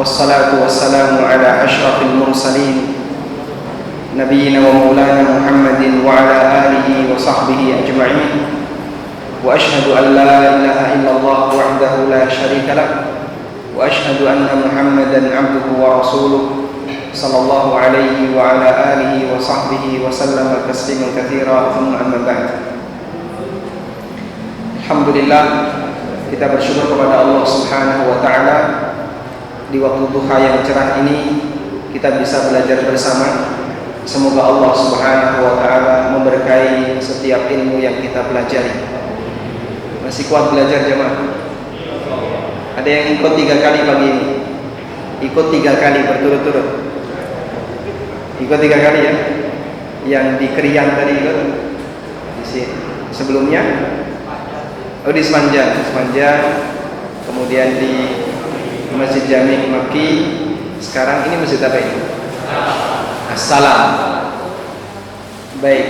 والصلاة والسلام على أشرف المرسلين نبينا ومولانا محمد وعلى آله وصحبه أجمعين وأشهد أن لا إله إلا الله وحده لا شريك له وأشهد أن محمدا عبده ورسوله صلى الله عليه وعلى آله وصحبه وسلم تسليما كثيرا ثم أما بعد. Alhamdulillah, kita bersyukur kepada Allah Subhanahu wa taala di waktu duha yang cerah ini kita bisa belajar bersama. Semoga Allah Subhanahu wa taala memberkahi setiap ilmu yang kita pelajari. Masih kuat belajar jemaah? Ada yang ikut 3 kali pagi ini? Ikut 3 kali berturut-turut. Ikut 3 kali ya. Yang di Krian tadi ikut. Di sini. Sebelumnya di Semanjang, kemudian di Masjid Jami' Maki. Sekarang ini masjid apa ini? Assalam. Baik.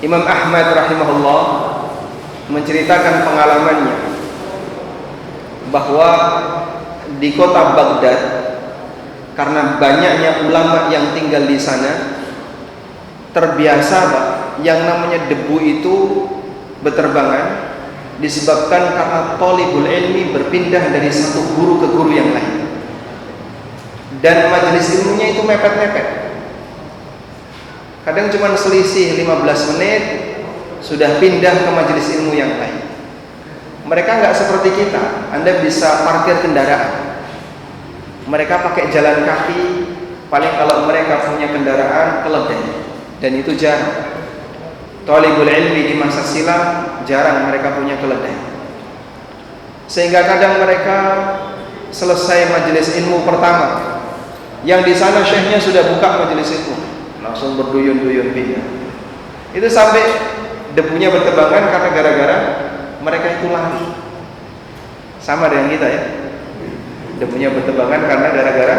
Imam Ahmad rahimahullah menceritakan pengalamannya bahwa di kota Baghdad, karena banyaknya ulama yang tinggal di sana, terbiasa yang namanya debu itu berterbangan disebabkan karena thalibul ilmi berpindah dari satu guru ke guru yang lain, dan majelis ilmunya itu mepet-mepet. Kadang cuma selisih 15 menit sudah pindah ke majelis ilmu yang lain. Mereka nggak seperti kita. Anda bisa parkir kendaraan, mereka pakai jalan kaki. Paling kalau mereka punya kendaraan keledai, dan itu jarang. Thalibul ilmi di masa silam jarang mereka punya keledai, sehingga kadang mereka selesai majelis ilmu pertama, yang di sana syekhnya sudah buka majelis ilmu, langsung berduyun-duyun pindah. Itu sampai debunya berterbangan karena gara-gara mereka itu lari. Sama dengan kita ya, debunya berterbangan karena gara-gara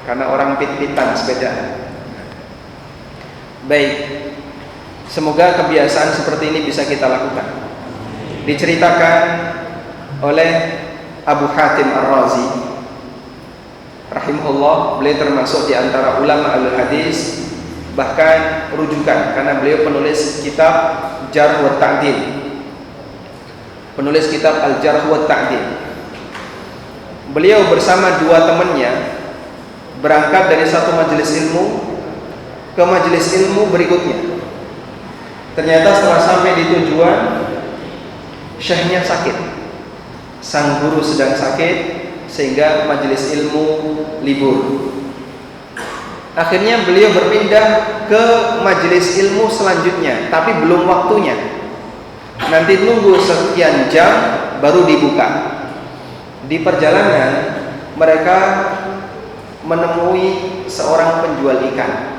karena orang pit-pitan sepeda. Baik, semoga kebiasaan seperti ini bisa kita lakukan. Diceritakan oleh Abu Hatim Ar-Razi rahimahullah, beliau termasuk di antara ulama al-hadis, bahkan rujukan karena beliau penulis kitab Jarh wa Ta'dil, penulis kitab Al-Jarh wa Ta'dil. Beliau bersama 2 temannya berangkat dari satu majelis ilmu ke majelis ilmu berikutnya. Ternyata setelah sampai di tujuan, syekhnya sakit, sang guru sedang sakit, sehingga majelis ilmu libur. Akhirnya beliau berpindah ke majelis ilmu selanjutnya, tapi belum waktunya. Nanti tunggu sekian jam baru dibuka. Di perjalanan mereka menemui seorang penjual ikan.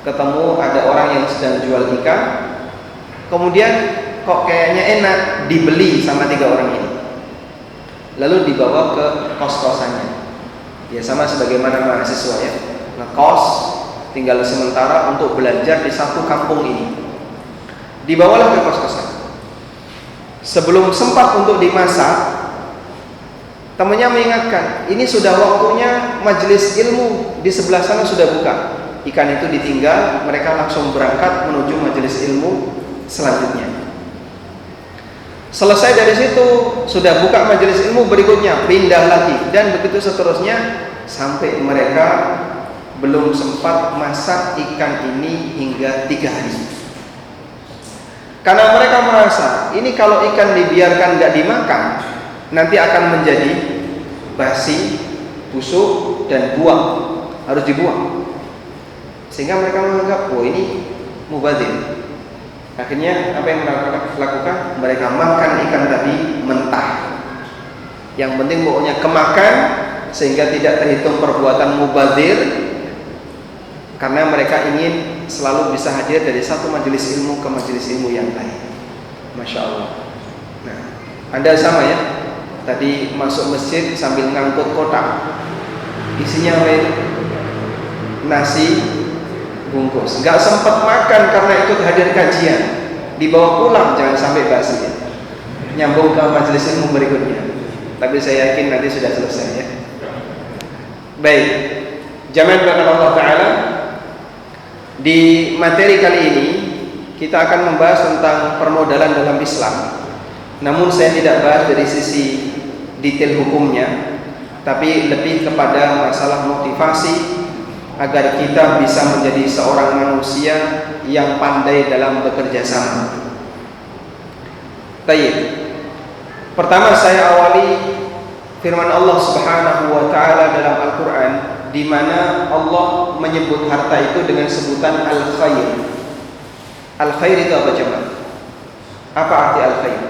Ketemu ada orang yang sedang jual ikan, kemudian kok kayaknya enak, dibeli sama 3 orang ini, lalu dibawa ke kos-kosannya. Ya sama sebagaimana mahasiswa ya, ngekos tinggal sementara untuk belajar di satu kampung ini. Dibawalah ke kos-kosan. Sebelum sempat untuk dimasak, temannya mengingatkan, ini sudah waktunya majelis ilmu di sebelah sana sudah buka. Ikan itu ditinggal, mereka langsung berangkat menuju majelis ilmu selanjutnya. Selesai dari situ, sudah buka majelis ilmu berikutnya, pindah lagi, dan begitu seterusnya sampai mereka belum sempat masak ikan ini hingga 3 hari. Karena mereka merasa ini kalau ikan dibiarkan nggak dimakan, nanti akan menjadi basi, busuk, dan buang, harus dibuang. Sehingga mereka menganggap, oh ini mubadzir. Akhirnya apa yang mereka lakukan? Mereka makan ikan tadi mentah. Yang penting pokoknya kemakan, sehingga tidak terhitung perbuatan mubadzir, karena mereka ingin selalu bisa hadir dari satu majelis ilmu ke majelis ilmu yang lain. Masya Allah. Nah, Anda sama ya, tadi masuk masjid sambil ngangkut kotak, isinya apa itu? Nasi bungkus, nggak sempat makan karena ikut hadir kajian, dibawa pulang, jangan sampai basi ya. nyambung ke majelis ilmu berikutnya. Tapi saya yakin nanti sudah selesai ya. Baik, jamaah bahkan Allah Ta'ala, di materi kali ini kita akan membahas tentang permodalan dalam Islam. Namun saya tidak bahas dari sisi detail hukumnya, tapi lebih kepada masalah motivasi agar kita bisa menjadi seorang manusia yang pandai dalam bekerja sama. Baik. Pertama saya awali firman Allah Subhanahu wa taala dalam Al-Qur'an, di mana Allah menyebut harta itu dengan sebutan al-khair. Al-khair itu apa coba? Apa arti al-khair?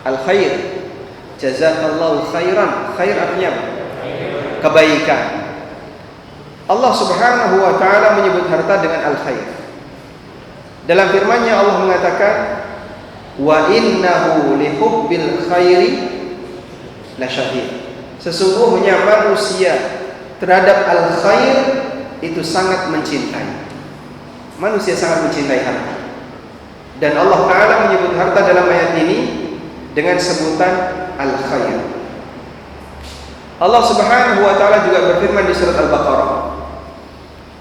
Al-khair, jazakallahu khairan. Khair artinya apa? Kebaikan. Allah Subhanahu wa taala menyebut harta dengan al-khair. Dalam firman-Nya Allah mengatakan, wa innahu lihubbil khairi lasyadid. Sesungguhnya manusia terhadap al-khair itu sangat mencintai. Manusia sangat mencintai harta. Dan Allah Ta'ala menyebut harta dalam ayat ini dengan sebutan al-khair. Allah Subhanahu wa taala juga berfirman di surat Al-Baqarah,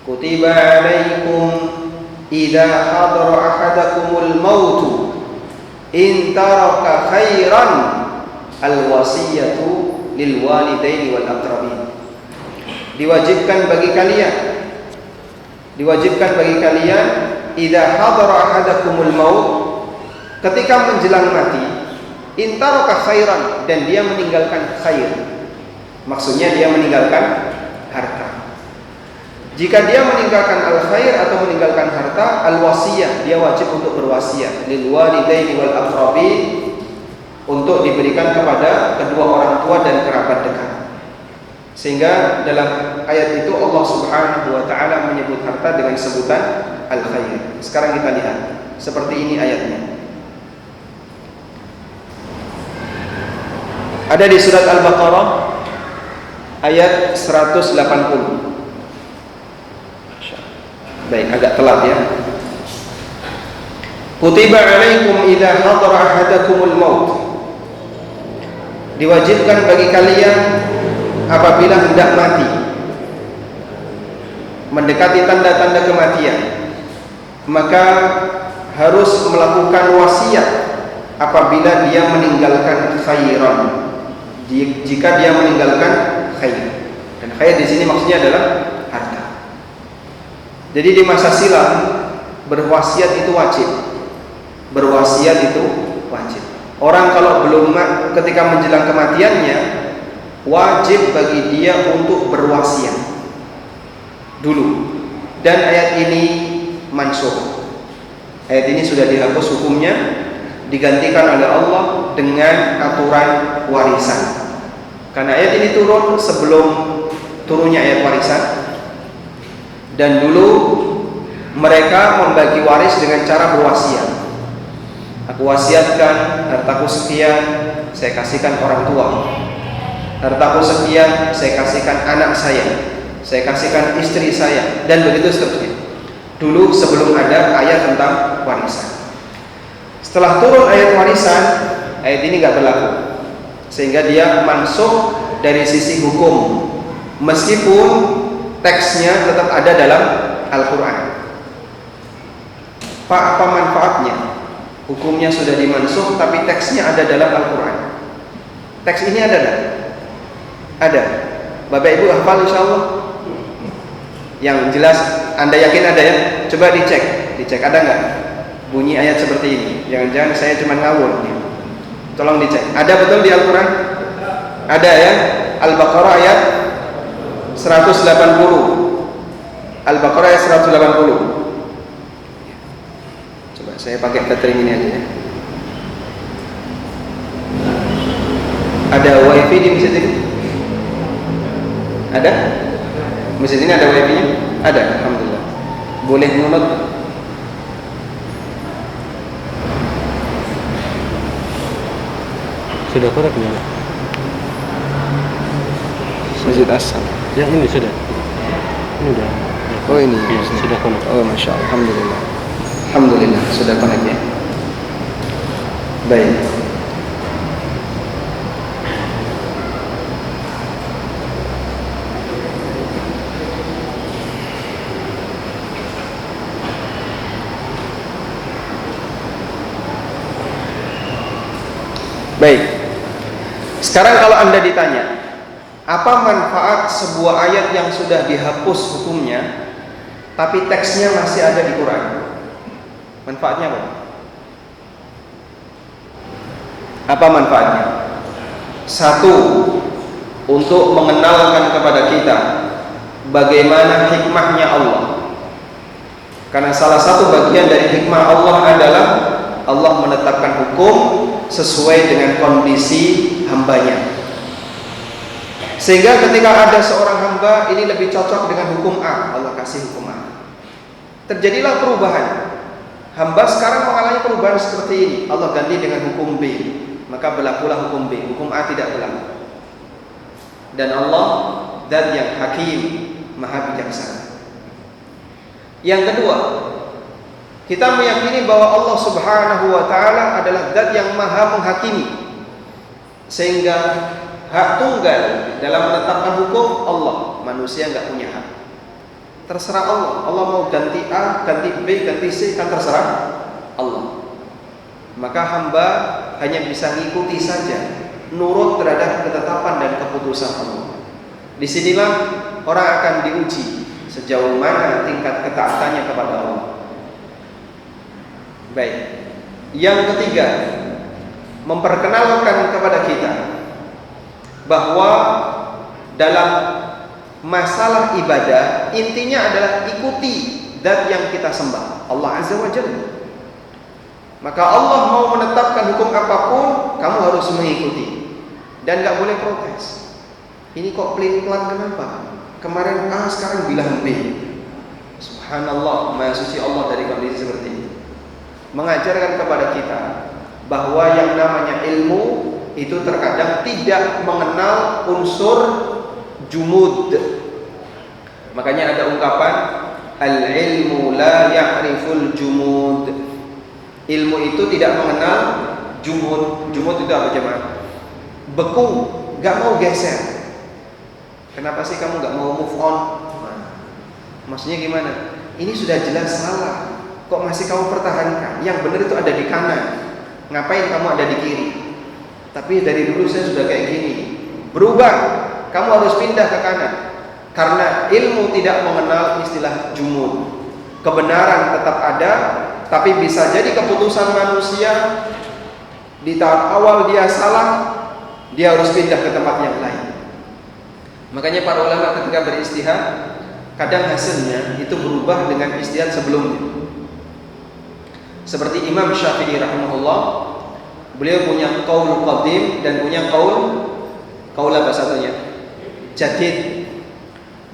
kutiba alaikum idza hadara ahadakumul maut in taraka khairan al-wasiyatu lil walidaini wal aqrabin. Diwajibkan bagi kalian idza hadara ahadakumul maut, ketika menjelang mati, in taraka khairan, dan dia meninggalkan khair. Maksudnya dia meninggalkan harta. Jika dia meninggalkan al-khair atau meninggalkan harta, al-wasiyah, dia wajib untuk berwasiat lil walidaini wal aqrabin, untuk diberikan kepada kedua orang tua dan kerabat dekat. Sehingga dalam ayat itu Allah Subhanahu wa taala menyebut harta dengan sebutan al-khair. Sekarang kita lihat seperti ini ayatnya. Ada di surat Al-Baqarah ayat 180. Baik, agak telat ya. Kutiba alaikum idza hadara ahadakumul maut. Diwajibkan bagi kalian apabila hendak mati, mendekati tanda-tanda kematian, maka harus melakukan wasiat apabila dia meninggalkan khairan. Jika dia meninggalkan khair. Dan khair di sini maksudnya adalah harta. Jadi di masa silam berwasiat itu wajib. Berwasiat itu wajib. Orang kalau belum ketika menjelang kematiannya, wajib bagi dia untuk berwasiat dulu. Dan ayat ini mansukh. Ayat ini sudah dihapus hukumnya, digantikan oleh Allah dengan aturan warisan. Karena ayat ini turun sebelum turunnya ayat warisan. Dan dulu mereka membagi waris dengan cara berwasiat. Aku wasiatkan hartaku sekian, saya kasihkan orang tua. Hartaku sekian, saya kasihkan anak saya kasihkan istri saya, dan begitu seterusnya. Dulu sebelum ada ayat tentang warisan. Setelah turun ayat warisan, ayat ini nggak berlaku, sehingga dia mansukh dari sisi hukum, meskipun teksnya tetap ada dalam Al-Quran. Pak, apa manfaatnya? Hukumnya sudah dimansukh, tapi teksnya ada dalam Al-Quran. Teks ini ada tak? Ada. Bapak Ibu hafal insyaallah? Yang jelas, Anda yakin ada ya? Coba dicek ada nggak bunyi ayat seperti ini? Jangan-jangan saya cuma ngawur. Tolong dicek. Ada betul di Al-Quran? Ada ya? Al-Baqarah ayat 180. Al-Baqarah ayat 180. Coba saya pakai tethering ini aja ya. Ada wifi di masjid ini? Ada? Masjid ini ada wifi-nya? Ada, alhamdulillah. Boleh menurut? Sudah konek ya? Masjid Asal. Yang ini sudah. Ini udah. Oh ini. Ya, sudah konek. Oh masya Allah. Alhamdulillah. Alhamdulillah sudah konek ya. Baik. Baik. Sekarang kalau Anda ditanya, apa manfaat sebuah ayat yang sudah dihapus hukumnya tapi teksnya masih ada di Quran? Manfaatnya apa? Apa manfaatnya? Satu, untuk mengenalkan kepada kita bagaimana hikmahnya Allah. Karena salah satu bagian dari hikmah Allah adalah Allah menetapkan hukum sesuai dengan kondisi hambanya. Sehingga ketika ada seorang hamba ini lebih cocok dengan hukum A, Allah kasih hukum A. Terjadilah perubahan. Hamba sekarang mengalami perubahan seperti ini, Allah ganti dengan hukum B, maka berlakulah hukum B, hukum A tidak berlaku. Dan Allah zat yang hakim, maha bijaksana. Yang kedua, kita meyakini bahwa Allah Subhanahu wa taala adalah zat yang maha menghakimi. Sehingga hak tunggal dalam menetapkan hukum Allah, manusia enggak punya hak. Terserah Allah. Allah mau ganti A, ganti B, ganti C, kan terserah Allah. Maka hamba hanya bisa mengikuti saja, nurut terhadap ketetapan dan keputusan Allah. Disinilah orang akan diuji sejauh mana tingkat ketaatannya kepada Allah. Baik. Yang ketiga, memperkenalkan kepada kita bahwa dalam masalah ibadah intinya adalah ikuti zat yang kita sembah, Allah Azza wa Jalla. Maka Allah mau menetapkan hukum apapun, kamu harus mengikuti dan gak boleh protes. Ini kok pelin-pelan kenapa? Kemarin A, sekarang bilang B. Subhanallah, maha suci Allah dari kondisi seperti ini. Mengajarkan kepada kita bahwa yang namanya ilmu itu terkadang tidak mengenal unsur jumud. Makanya ada ungkapan al-ilmu la ya'riful jumud. Ilmu itu tidak mengenal jumud. Jumud itu apa jemaah? Beku, gak mau geser. Kenapa sih kamu gak mau move on? Maksudnya gimana? Ini sudah jelas salah, kok masih kamu pertahankan? Yang benar itu ada di kanan. Ngapain kamu ada di kiri? Tapi dari dulu saya sudah kayak gini. Berubah, kamu harus pindah ke kanan. Karena ilmu tidak mengenal istilah jumud. Kebenaran tetap ada, tapi bisa jadi keputusan manusia di tahap awal dia salah, dia harus pindah ke tempat yang lain. Makanya para ulama ketika beristihad, kadang hasilnya itu berubah dengan istihad sebelumnya. Seperti Imam Syafi'i rahimahullah, beliau punya qaul qadim dan punya qaul apa satunya? Jadid.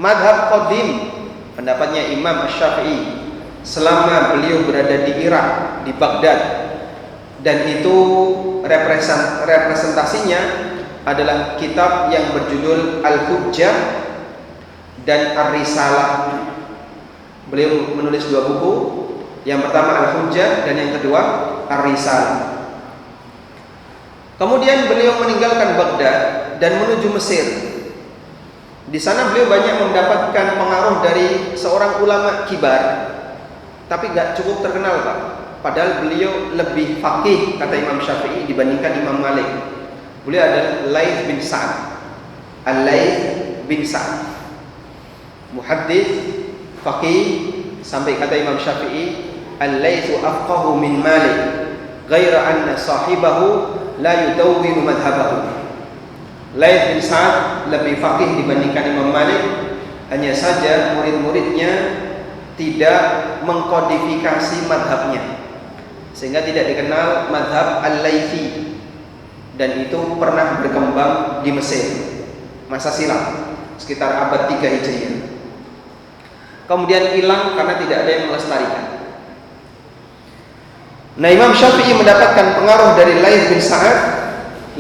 Madhab qadim, pendapatnya Imam Syafi'i selama beliau berada di Irak, di Baghdad, dan itu representasinya adalah kitab yang berjudul Al-Hujjah dan Ar-Risalah. Beliau menulis dua buku, yang pertama Al-Hujjah dan yang kedua Ar-Risalah. Kemudian beliau meninggalkan Baghdad dan menuju Mesir. Di sana beliau banyak mendapatkan pengaruh dari seorang ulama kibar, tapi gak cukup terkenal Pak. Padahal beliau lebih faqih kata Imam Syafi'i dibandingkan Imam Malik. Beliau adalah Laits bin Sa'ad. Al-Laits bin Sa'ad, muhaddits, faqih, sampai kata Imam Syafi'i, Al-Laitsu afqahu min Malik, ghaira anna sahibahu la yudawwinu madhhabahu. Laits bin Sa'ad lebih faqih dibandingkan Imam Malik, hanya saja murid-muridnya tidak mengkodifikasi madhabnya, sehingga tidak dikenal madhab Al-Laitsi. Dan itu pernah berkembang di Mesir masa silam sekitar abad 3 Hijriah. Kemudian hilang karena tidak ada yang melestarikan. Nah, Imam Syafi'i mendapatkan pengaruh dari Laits bin Sa'ad,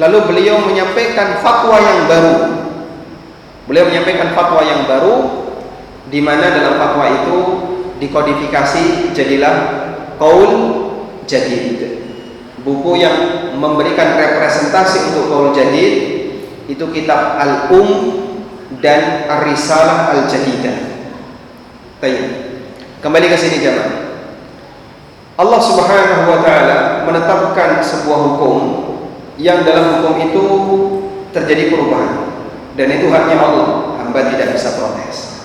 lalu beliau menyampaikan fatwa yang baru. Beliau menyampaikan fatwa yang baru, di mana dalam fatwa itu dikodifikasi jadilah qaul jadid. Buku yang memberikan representasi untuk qaul jadid itu kitab Al-Um dan Ar-Risalah Al-Jadidah. Baik. Kembali ke sini jemaah. Allah Subhanahu wa taala menetapkan sebuah hukum yang dalam hukum itu terjadi perubahan, dan itu haknya Allah, hamba tidak bisa protes.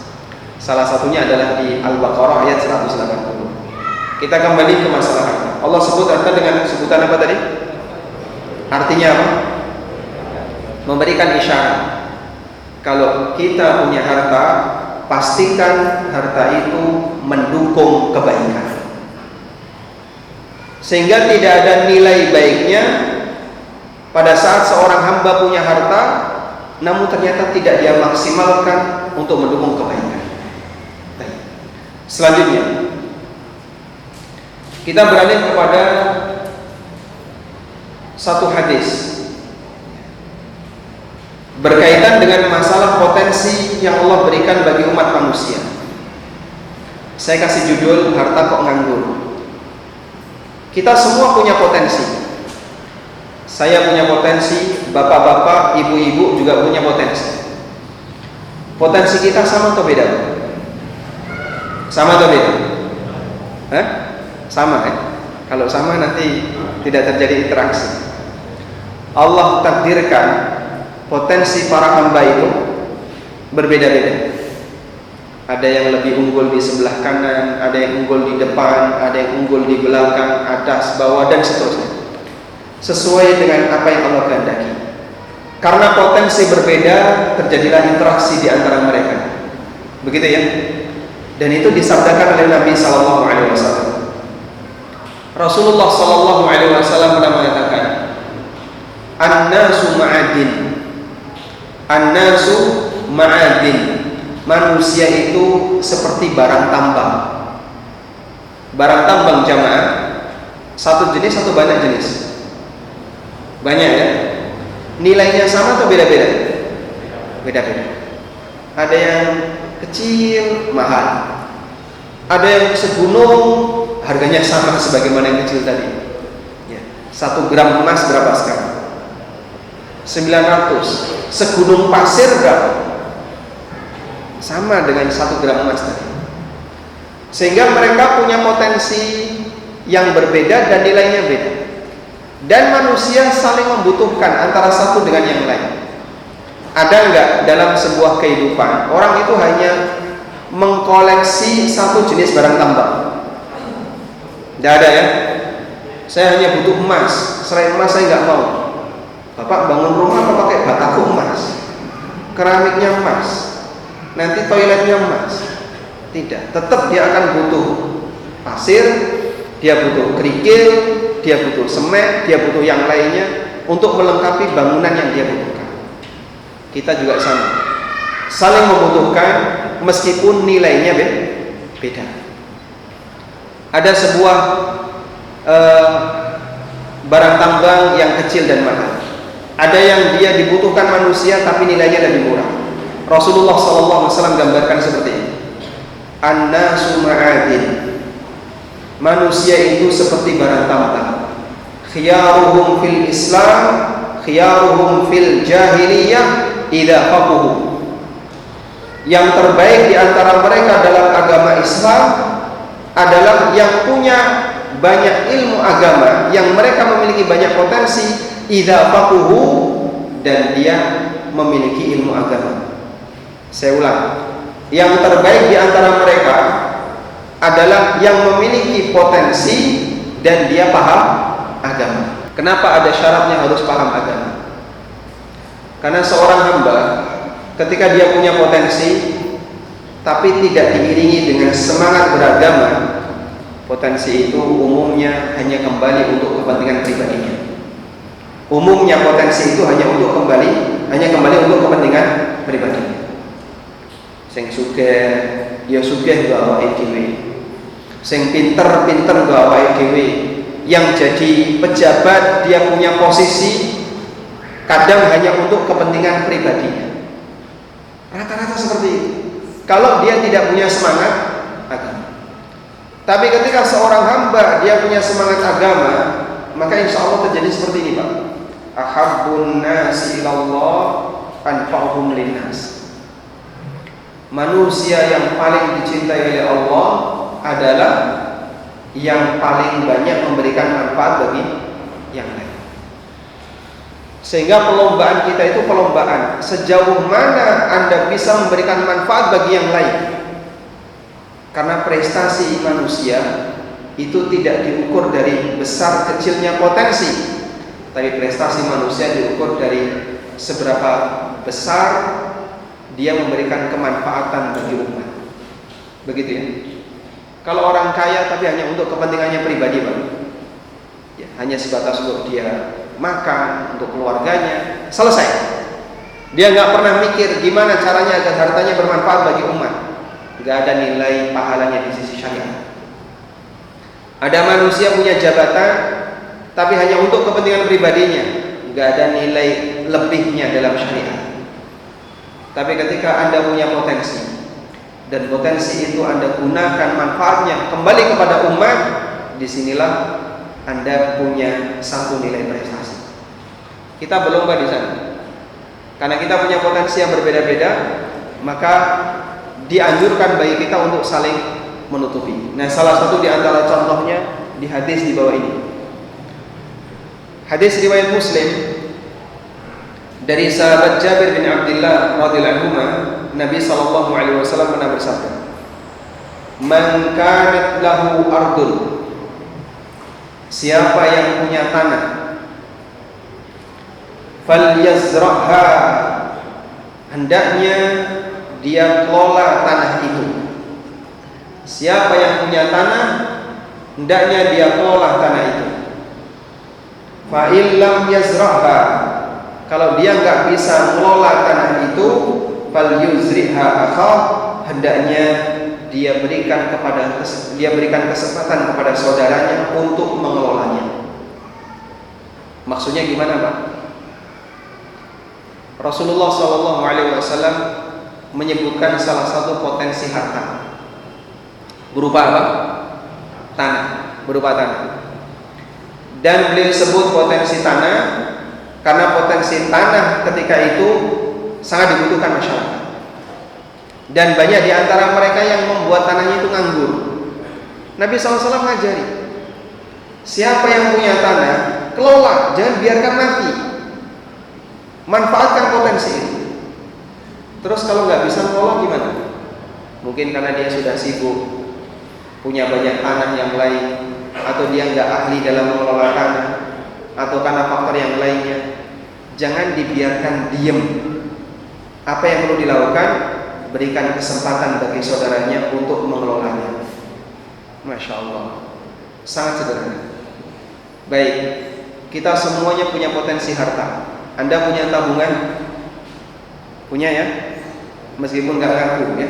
Salah satunya adalah di Al-Baqarah ayat 180. Kita kembali ke masalah harta. Allah sebut harta dengan sebutan apa tadi? Artinya apa? Memberikan isyarat. Kalau kita punya harta, pastikan harta itu mendukung kebaikan, sehingga tidak ada nilai baiknya pada saat seorang hamba punya harta namun ternyata tidak dia maksimalkan untuk mendukung kebaikan. Selanjutnya kita beralih kepada satu hadis berkaitan dengan masalah potensi yang Allah berikan bagi umat manusia. Saya kasih judul harta kok nganggur. Kita semua punya potensi. Saya punya potensi, bapak-bapak, ibu-ibu juga punya potensi. Potensi kita sama atau beda? Sama atau beda? Sama ya? Kalau sama nanti tidak terjadi interaksi. Allah takdirkan potensi para hamba itu berbeda-beda. Ada yang lebih unggul di sebelah kanan, ada yang unggul di depan, ada yang unggul di belakang, atas, bawah, dan seterusnya, sesuai dengan apa yang Allah kehendaki. Karena potensi berbeda, terjadilah interaksi di antara mereka. Begitu ya? Dan itu disabdakan oleh Nabi SAW. Rasulullah SAW pernah mengatakan, An-nasu ma'adin. An-nasu ma'adin. Manusia itu seperti barang tambang. Barang tambang jamaah, satu jenis atau banyak jenis? Banyak ya. Nilainya sama atau beda-beda? Beda-beda. Ada yang kecil, mahal. Ada yang segunung, harganya sama sebagaimana yang kecil tadi. Ya. 1 gram emas berapa sekarang? 900. Segunung pasir berapa? Sama dengan 1 gram emas tadi. Sehingga mereka punya potensi yang berbeda dan nilainya beda. Dan manusia saling membutuhkan antara satu dengan yang lain. Ada enggak dalam sebuah kehidupan orang itu hanya mengkoleksi satu jenis barang tambang? Tidak ada ya. Saya hanya butuh emas, selain emas saya nggak mau. Bapak bangun rumah apa pakai bataku emas, keramiknya emas, nanti toiletnya emas? Tidak, tetap dia akan butuh pasir, dia butuh kerikil, dia butuh semen, dia butuh yang lainnya untuk melengkapi bangunan yang dia butuhkan. Kita juga sama, saling membutuhkan meskipun nilainya beda. Ada sebuah barang tambang yang kecil dan mahal. Ada yang dia dibutuhkan manusia tapi nilainya lebih murah. Rasulullah SAW gambarkan seperti ini. An-nasu ma'adin. Manusia itu seperti barang tambang. Khiyaruhum fil Islam, khiyaruhum fil jahiliyah idza faqahu. Yang terbaik di antara mereka dalam agama Islam adalah yang punya banyak ilmu agama, yang mereka memiliki banyak potensi idza faqahu, dan dia memiliki ilmu agama. Saya ulang, yang terbaik di antara mereka adalah yang memiliki potensi dan dia paham agama. Kenapa ada syaratnya harus paham agama? Karena seorang hamba ketika dia punya potensi tapi tidak diiringi dengan semangat beragama, potensi itu umumnya hanya kembali untuk kepentingan pribadinya. Umumnya potensi itu hanya kembali untuk kepentingan pribadinya. Sing sugih ya sugih nggo awake dhewe. Sing pinter nggo awake dhewe. Yang jadi pejabat dia punya posisi kadang hanya untuk kepentingan pribadinya. Rata-rata seperti itu. Kalau dia tidak punya semangat agama. Tapi ketika seorang hamba dia punya semangat agama, maka insya Allah terjadi seperti ini, Pak. Ahabbun nasi ilallah anfa'uhum linnas. Manusia yang paling dicintai oleh Allah adalah yang paling banyak memberikan manfaat bagi yang lain. Sehingga perlombaan kita itu perlombaan sejauh mana Anda bisa memberikan manfaat bagi yang lain. Karena prestasi manusia itu tidak diukur dari besar kecilnya potensi, tapi prestasi manusia diukur dari seberapa besar dia memberikan kemanfaatan bagi umat. Begitu ya. Kalau orang kaya tapi hanya untuk kepentingannya pribadi, Pak, ya, hanya sebatas untuk dia makan, untuk keluarganya, selesai. Dia nggak pernah mikir gimana caranya agar hartanya bermanfaat bagi umat. Nggak ada nilai pahalanya di sisi syariat. Ada manusia punya jabatan tapi hanya untuk kepentingan pribadinya, nggak ada nilai lebihnya dalam syariat. Tapi ketika Anda punya potensi dan potensi itu Anda gunakan manfaatnya kembali kepada umat, disinilah Anda punya satu nilai prestasi. Kita berlomba di sana. Karena kita punya potensi yang berbeda-beda, maka dianjurkan bagi kita untuk saling menutupi. Nah, salah satu di antara contohnya di hadis di bawah ini. Hadis riwayat Muslim dari sahabat Jabir bin Abdullah radhiyallahu anhu, Nabi sallallahu alaihi wasallam pernah bersabda, "Man kanat lahu ardun," siapa yang punya tanah, "falyazra'ha," hendaknya dia kelola tanah itu. Siapa yang punya tanah, hendaknya dia kelola tanah itu. Fa illam yazra'ha, kalau dia nggak bisa mengelola tanah itu, fal yuzriha akha, hendaknya dia berikan kesempatan kepada saudaranya untuk mengelolanya. Maksudnya gimana, Pak? Rasulullah SAW menyebutkan salah satu potensi harta berupa apa? Tanah, berupa tanah. Dan beliau sebut potensi tanah karena potensi tanah ketika itu sangat dibutuhkan masyarakat. Dan banyak di antara mereka yang membuat tanahnya itu nganggur. Nabi SAW mengajari, siapa yang punya tanah, kelola, jangan biarkan mati. Manfaatkan potensi itu. Terus kalau nggak bisa mengelola gimana? Mungkin karena dia sudah sibuk, punya banyak tanah yang lain, atau dia nggak ahli dalam mengelola tanah, atau karena faktor yang lainnya. Jangan dibiarkan diem. Apa yang perlu dilakukan? Berikan kesempatan bagi saudaranya untuk mengelolanya. Masya Allah, sangat sederhana. Baik, kita semuanya punya potensi harta. Anda punya tabungan? Punya ya? Meskipun nggak ngaku ya.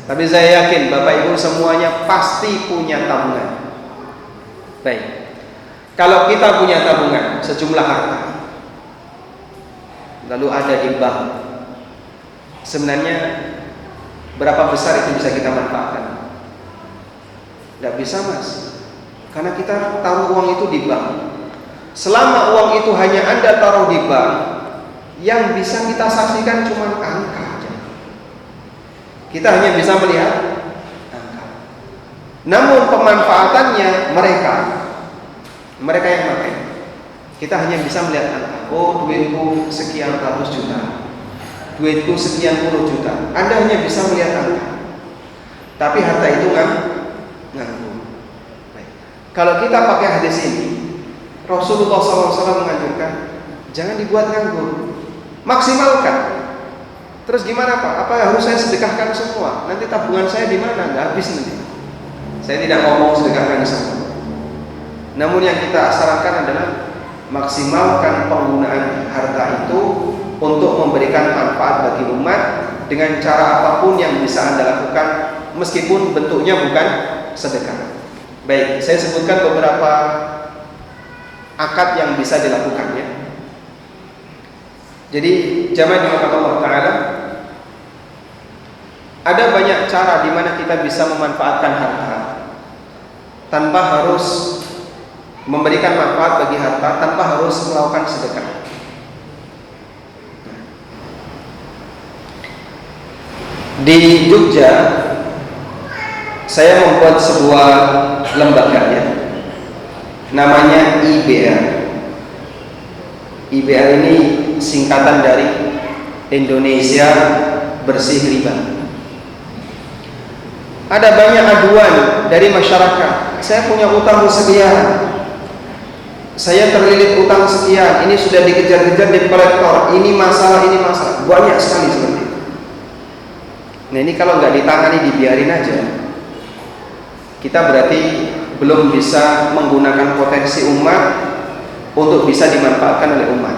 Tapi saya yakin Bapak Ibu semuanya pasti punya tabungan. Baik, kalau kita punya tabungan sejumlah harta, lalu ada di bank, sebenarnya berapa besar itu bisa kita manfaatkan? Nggak bisa, Mas, karena kita taruh uang itu di bank. Selama uang itu hanya Anda taruh di bank, yang bisa kita saksikan cuma angka aja. Kita hanya bisa melihat angka. Namun pemanfaatannya mereka yang pakai. Kita hanya bisa melihat angka. Oh, duitku sekian ratus juta, duitku sekian puluh juta. Anda hanya bisa melihat angka, tapi harta itu nganggur. Kalau kita pakai hadis ini, Rasulullah SAW menganjurkan jangan dibuat nganggur, maksimalkan. Terus gimana, Pak? Apa harus saya sedekahkan semua? Nanti tabungan saya di mana? Nggak habis nanti. Saya tidak ngomong sedekahkan semua. Namun yang kita sarankan adalah maksimalkan penggunaan harta itu untuk memberikan manfaat bagi umat dengan cara apapun yang bisa Anda lakukan, meskipun bentuknya bukan sedekah. Baik, saya sebutkan beberapa akad yang bisa dilakukan ya. Jadi jamaah dirahmati Allah Ta'ala, ada banyak cara di mana kita bisa memanfaatkan harta tanpa harus memberikan manfaat bagi harta, tanpa harus melakukan sedekah. Di Jogja saya membuat sebuah lembaga ya, namanya IBR, IBR ini singkatan dari Indonesia Bersih Riba. Ada banyak aduan dari masyarakat. Saya punya utang sekian, saya terlilit utang sekian, ini sudah dikejar-kejar debt collector, ini masalah, banyak sekali seperti itu. Nah ini kalau nggak ditangani, dibiarin aja, kita berarti belum bisa menggunakan potensi umat untuk bisa dimanfaatkan oleh umat.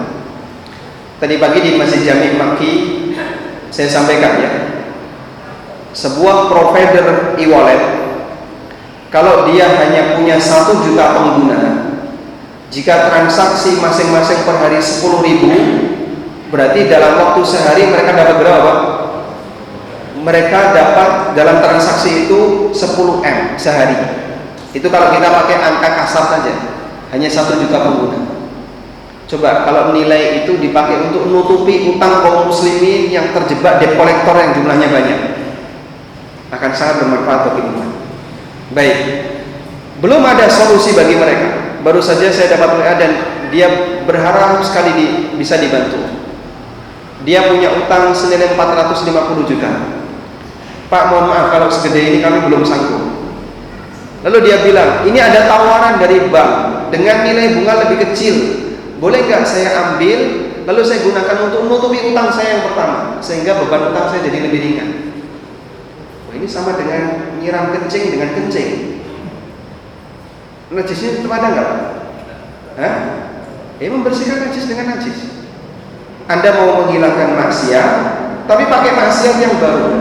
Tadi pagi di Masjid Jami' Makki saya sampaikan ya, sebuah provider e-wallet kalau dia hanya punya 1 juta pengguna, jika transaksi masing-masing per hari 10.000, berarti dalam waktu sehari mereka dapat berapa? Mereka dapat dalam transaksi itu 10M sehari. Itu kalau kita pakai angka kasar saja, hanya 1 juta pengguna. Coba kalau nilai itu dipakai untuk menutupi utang kaum muslimin yang terjebak debt collector yang jumlahnya banyak, akan sangat bermanfaat bagi umat. Baik, belum ada solusi bagi mereka. Baru saja saya dapat WA dan dia berharap sekali bisa dibantu. Dia punya utang senilai 450 juta. Pak, mohon maaf kalau segede ini kami belum sanggup. Lalu dia bilang, ini ada tawaran dari bank dengan nilai bunga lebih kecil, boleh nggak saya ambil lalu saya gunakan untuk menutupi utang saya yang pertama, sehingga beban utang saya jadi lebih ringan. Wah, ini sama dengan nyiram kencing dengan kencing. Najisnya tetap ada nggak? Hah? Membersihkan najis dengan najis. Anda mau menghilangkan maksiat, tapi pakai maksiat yang baru.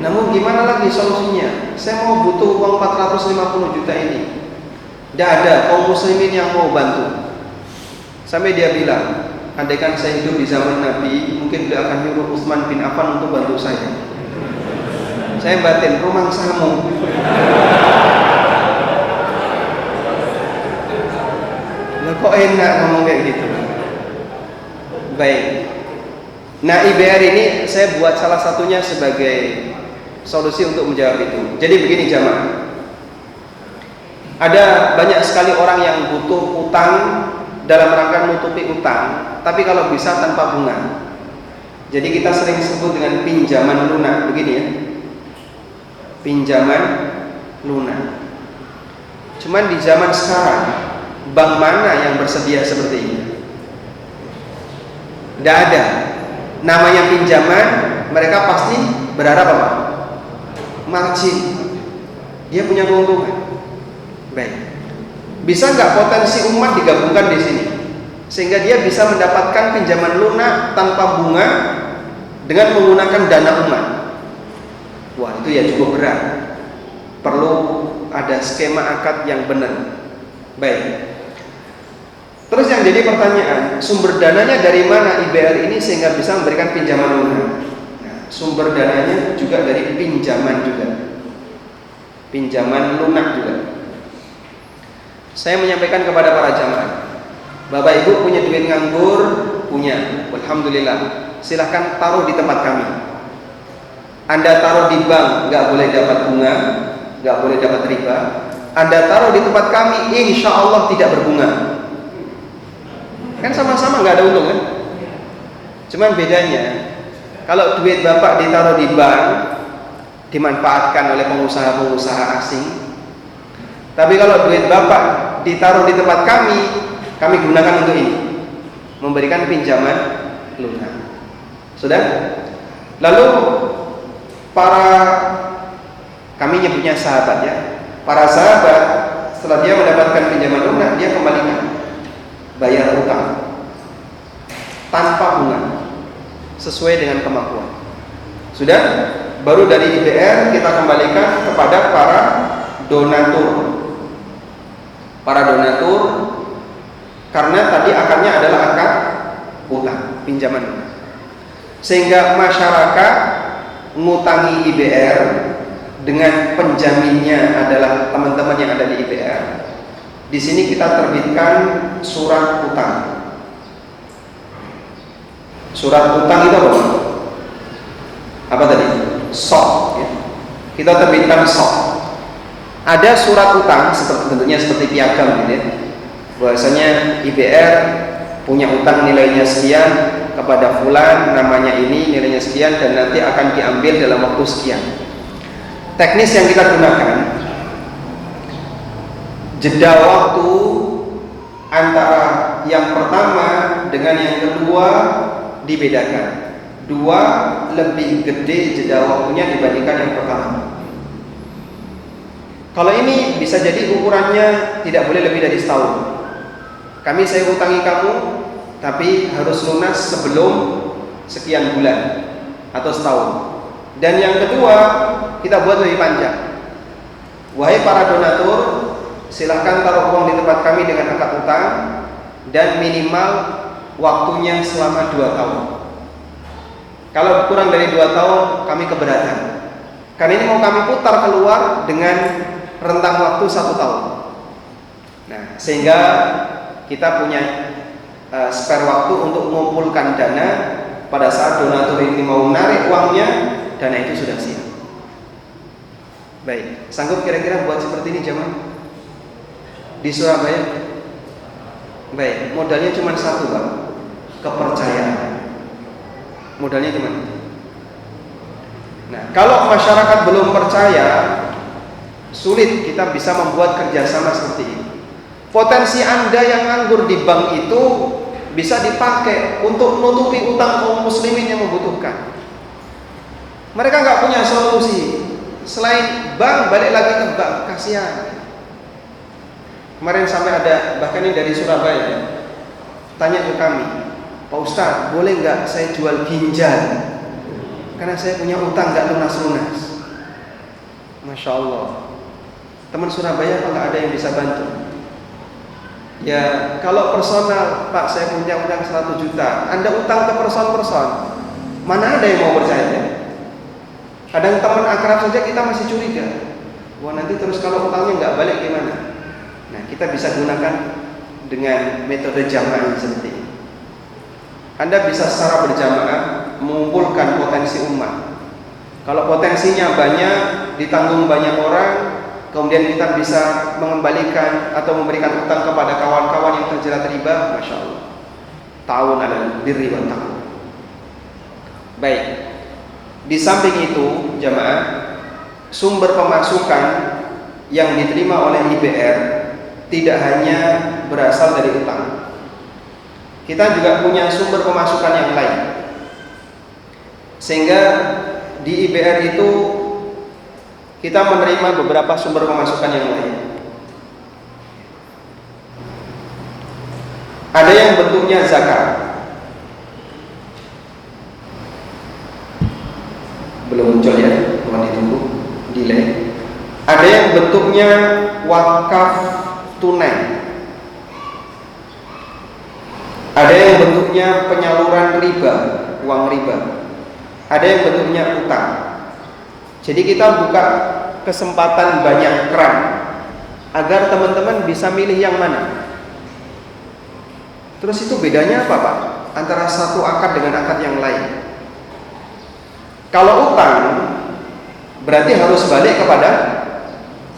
Namun gimana lagi solusinya? Saya mau butuh uang 450 juta ini. Tidak ada kaum muslimin yang mau bantu. Sampai dia bilang, andaikan saya hidup di zaman Nabi, mungkin beliau akan nyuruh Utsman bin Affan untuk bantu saya. Saya batin, rumang samu. Lah kok enak ngomong kayak gitu. Baik. Nah, IBR ini saya buat salah satunya sebagai solusi untuk menjawab itu. Jadi begini jamaah, ada banyak sekali orang yang butuh utang dalam rangka menutupi utang, tapi kalau bisa tanpa bunga. Jadi kita sering sebut dengan pinjaman lunak, begini ya, pinjaman lunak. Cuman di zaman sekarang, bank mana yang bersedia seperti ini? Tidak ada. Namanya pinjaman, mereka pasti berharap apa? Margin. Dia punya keuntungan. Baik. Bisa nggak potensi umat digabungkan di sini, sehingga dia bisa mendapatkan pinjaman lunak tanpa bunga dengan menggunakan dana umat? Wah, itu ya cukup berat. Perlu ada skema akad yang benar. Baik. Terus yang jadi pertanyaan, sumber dananya dari mana IBR ini sehingga bisa memberikan pinjaman lunak? Nah, sumber dananya juga dari pinjaman juga, pinjaman lunak juga. Saya menyampaikan kepada para jamaah, Bapak Ibu punya duit nganggur? Punya, alhamdulillah. Silahkan taruh di tempat kami. Anda taruh di bank, nggak boleh dapat bunga, nggak boleh dapat riba. Anda taruh di tempat kami, insya Allah tidak berbunga. Kan sama-sama nggak ada untung kan? Cuman bedanya, kalau duit Bapak ditaruh di bank, dimanfaatkan oleh pengusaha-pengusaha asing. Tapi kalau duit Bapak ditaruh di tempat kami gunakan untuk ini, memberikan pinjaman lunak. Sudah? Lalu kami nyebutnya sahabat ya. Para sahabat setelah dia mendapatkan pinjaman lunak, dia kembalikan, bayar utang tanpa bunga sesuai dengan kemampuan. Sudah? Baru dari IBR kita kembalikan kepada para donatur. Para donatur, karena tadi akadnya adalah akad utang, pinjaman lunak. Sehingga masyarakat ngutangi IBR dengan penjaminnya adalah teman-teman yang ada di IBR. Di sini kita terbitkan surat utang. Surat utang itu apa? Apa tadi? SOK ya. Kita terbitkan SOK. Ada surat utang bentuknya seperti piagam gitu ya. Bahwasanya IBR punya utang nilainya sekian kepada fulan, namanya ini, nilainya sekian, dan nanti akan diambil dalam waktu sekian. Teknis yang kita gunakan, jeda waktu antara yang pertama dengan yang kedua dibedakan. Dua lebih gede jeda waktunya dibandingkan yang pertama. Kalau ini bisa jadi ukurannya tidak boleh lebih dari setahun. Saya utangi kamu, tapi harus lunas sebelum sekian bulan atau setahun. Dan yang kedua, kita buat lebih panjang. Wahai para donatur, silahkan taruh uang di tempat kami dengan akad utang dan minimal waktunya selama 2 tahun. Kalau kurang dari 2 tahun, kami keberatan. Karena ini mau kami putar keluar dengan rentang waktu 1 tahun. Nah, sehingga kita punya spare waktu untuk mengumpulkan dana. Pada saat donatur ini mau menarik uangnya, dana itu sudah siap. Baik, sanggup kira-kira buat seperti ini jemaah? Di Surabaya? Baik, modalnya cuma satu, Pak. Kepercayaan. Modalnya cuma itu. Nah, kalau masyarakat belum percaya, sulit kita bisa membuat kerjasama seperti ini. Potensi Anda yang nganggur di bank itu bisa dipakai untuk menutupi utang kaum muslimin yang membutuhkan. Mereka nggak punya solusi selain bank, balik lagi ke bank, kasihan. Kemarin sampai ada, bahkan ini dari Surabaya, tanya ke kami, Pak Ustadz, boleh nggak saya jual ginjal? Karena saya punya utang nggak lunas-lunas. Masya Allah. Teman Surabaya apa nggak ada yang bisa bantu? Ya, kalau personal, Pak, saya punya utang 100 juta. Anda utang ke person-person, mana ada yang mau percaya? Kadang teman akrab saja kita masih curiga. Wah, nanti terus kalau utangnya nggak balik gimana? Nah, kita bisa gunakan dengan metode jamaah seperti ini. Anda bisa secara berjamaah mengumpulkan potensi umat. Kalau potensinya banyak, ditanggung banyak orang, kemudian kita bisa mengembalikan atau memberikan utang kepada kawan-kawan yang terjerat riba, Masya Allah. Ta'awun 'alal birri wat taqwa. Baik. Di samping itu, jamaah, sumber pemasukan yang diterima oleh IBR tidak hanya berasal dari utang. Kita juga punya sumber pemasukan yang lain. Sehingga di IBR itu kita menerima beberapa sumber pemasukan yang lain. Ada yang bentuknya zakat. Belum muncul ya, mohon ditunggu, delay. Ada yang bentuknya wakaf tunai. Ada yang bentuknya penyaluran riba, uang riba. Ada yang bentuknya utang. Jadi kita buka kesempatan banyak keran agar teman-teman bisa milih yang mana. Terus itu bedanya apa, Pak? Antara satu akad dengan akad yang lain. Kalau utang berarti harus balik kepada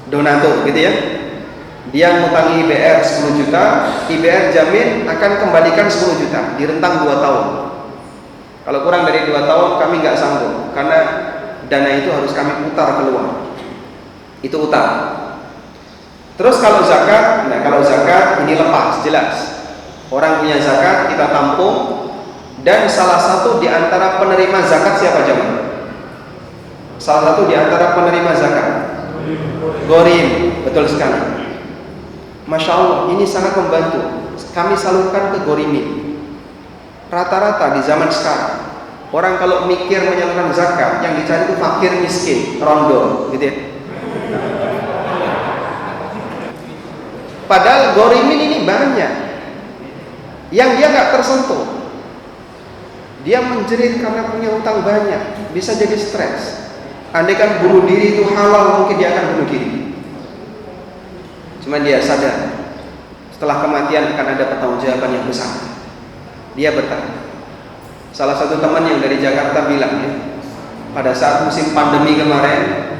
donatur, gitu ya. Dia ngutangi IBR 10 juta, IBR jamin akan kembalikan 10 juta di rentang 2 tahun. Kalau kurang dari 2 tahun kami nggak sanggup, karena dana itu harus kami putar keluar. Itu utang. Terus kalau zakat, nah kalau zakat ini lepas, jelas. Orang punya zakat kita tampung, dan salah satu di antara penerima zakat siapa jemaah? Salah satu di antara penerima zakat Gorim, betul sekali. Masya Allah, ini sangat membantu. Kami salurkan ke Gorimin. Rata-rata di zaman sekarang, orang kalau mikir menyalurkan zakat, yang dicari itu fakir miskin, rondo, gitu ya. Padahal Gorimin ini banyak yang dia nggak tersentuh. Dia menjerit karena punya utang banyak, bisa jadi stres. Andai kan bunuh diri itu halal, mungkin dia akan bunuh diri. Cuma dia sadar setelah kematian akan ada pertanggungjawaban yang besar. Dia bertahan. Salah satu teman yang dari Jakarta bilang ya, pada saat musim pandemi kemarin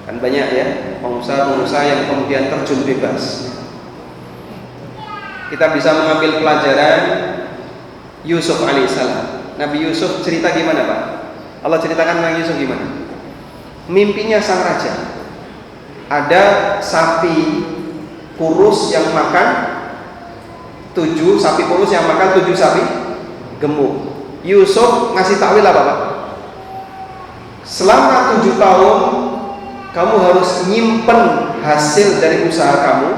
kan banyak ya pengusaha-pengusaha yang kemudian terjun bebas. Kita bisa mengambil pelajaran Yusuf alaihissalam. Nabi Yusuf cerita gimana Pak? Allah ceritakan tentang Yusuf gimana? Mimpinya sang raja, ada sapi kurus yang makan 7 sapi kurus yang makan 7 sapi gemuk. Yusuf ngasih takwil apa Pak? Selama 7 tahun kamu harus nyimpen hasil dari usaha kamu,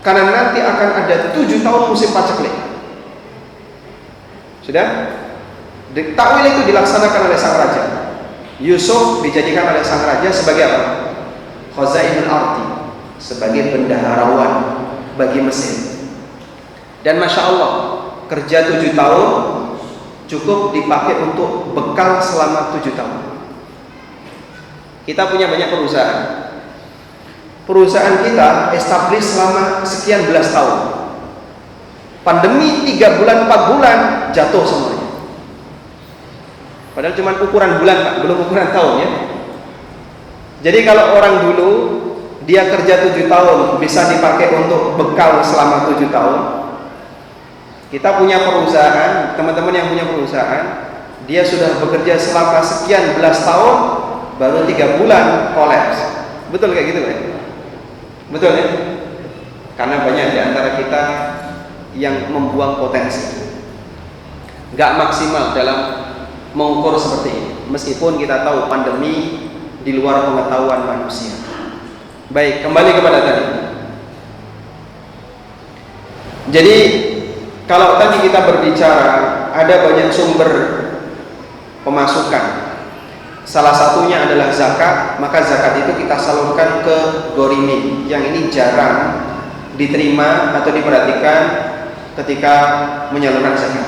karena nanti akan ada 7 tahun musim paceklik. Sudah? Takwil itu dilaksanakan oleh sang raja. Yusuf dijadikan oleh sang raja sebagai apa? Khazainul ardi, sebagai bendaharawan bagi Mesir. Dan Masya Allah, kerja 7 tahun cukup dipakai untuk bekal selama 7 tahun. Kita punya banyak perusahaan. Perusahaan kita establish selama sekian belas tahun. Pandemi 3 bulan 4 bulan jatuh semuanya. Padahal cuma ukuran bulan Pak, belum ukuran tahun ya. Jadi kalau orang dulu dia kerja 7 tahun bisa dipakai untuk bekal selama 7 tahun. Kita punya perusahaan, teman-teman yang punya perusahaan, dia sudah bekerja selama sekian belas tahun, baru 3 bulan kolaps. Betul kayak gitu ya? Betul ya? Karena banyak di antara kita yang membuang potensi, nggak maksimal dalam mengukur seperti ini. Meskipun kita tahu pandemi di luar pengetahuan manusia. Baik, kembali kepada tadi. Jadi kalau tadi kita berbicara ada banyak sumber pemasukan, salah satunya adalah zakat, maka zakat itu kita salurkan ke ghorimin, yang ini jarang diterima atau diperhatikan ketika menyalurkan zakat.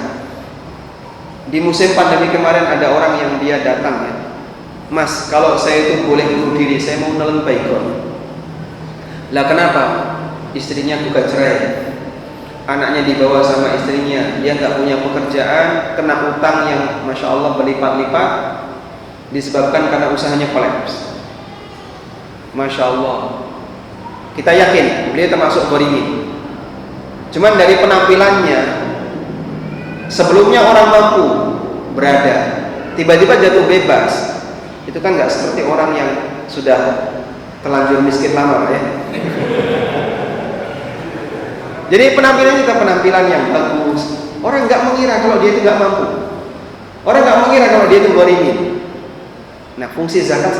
Di musim pandemi kemarin ada orang yang dia datang ya, Mas, kalau saya itu boleh bunuh diri, saya mau nelen baikon. Lah kenapa? Istrinya gugat cerai, anaknya dibawa sama istrinya, dia nggak punya pekerjaan, kena utang yang Masya Allah berlipat-lipat, disebabkan karena usahanya kolaps. Masya Allah, kita yakin beliau termasuk ghorimin. Cuman dari penampilannya, sebelumnya orang mampu berada, tiba-tiba jatuh bebas, itu kan nggak seperti orang yang sudah terlanjur miskin lama ya. Jadi penampilannya kita penampilan yang bagus, orang nggak mengira kalau dia itu nggak mampu, orang nggak mengira kalau dia itu ghorimin. Nah, fungsi zakat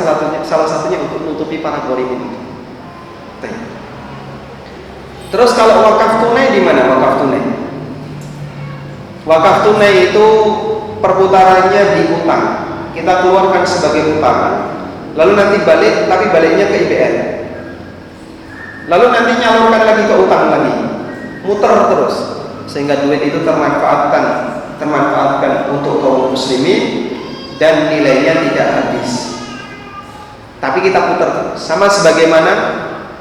salah satunya untuk menutupi para ghorimin itu. Terus kalau wakaf tunai di mana wakaf tunai? Wakaf tunai itu perputarannya di utang. Kita keluarkan sebagai utang, lalu nanti balik, tapi baliknya ke IBN. Lalu nanti nyalurkan lagi ke utang lagi, muter terus, sehingga duit itu termanfaatkan untuk kaum muslimin dan nilainya tidak habis. Tapi kita putar terus, sama sebagaimana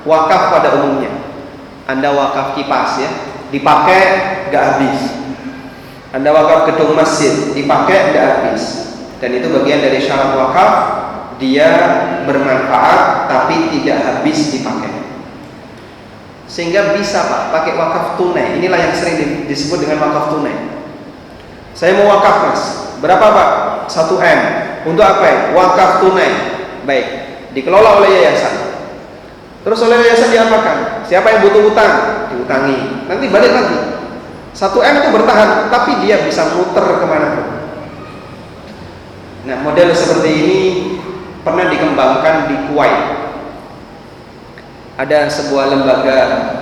wakaf pada umumnya. Anda wakaf kipas ya, dipakai nggak habis. Anda wakaf gedung masjid, dipakai nggak habis. Dan itu bagian dari syarat wakaf, dia bermanfaat tapi tidak habis dipakai. Sehingga bisa Pak pakai wakaf tunai. Inilah yang sering disebut dengan wakaf tunai. Saya mau wakaf Mas, berapa Pak? 1 M. Untuk apa ya? Wakaf tunai. Baik, dikelola oleh yayasan. Terus oleh yayasan diapakan? Siapa yang butuh utang? Diutangi. Nanti balik lagi. 1 M itu bertahan, tapi dia bisa muter kemana-pun. Nah, model seperti ini pernah dikembangkan di Kuwait. Ada sebuah lembaga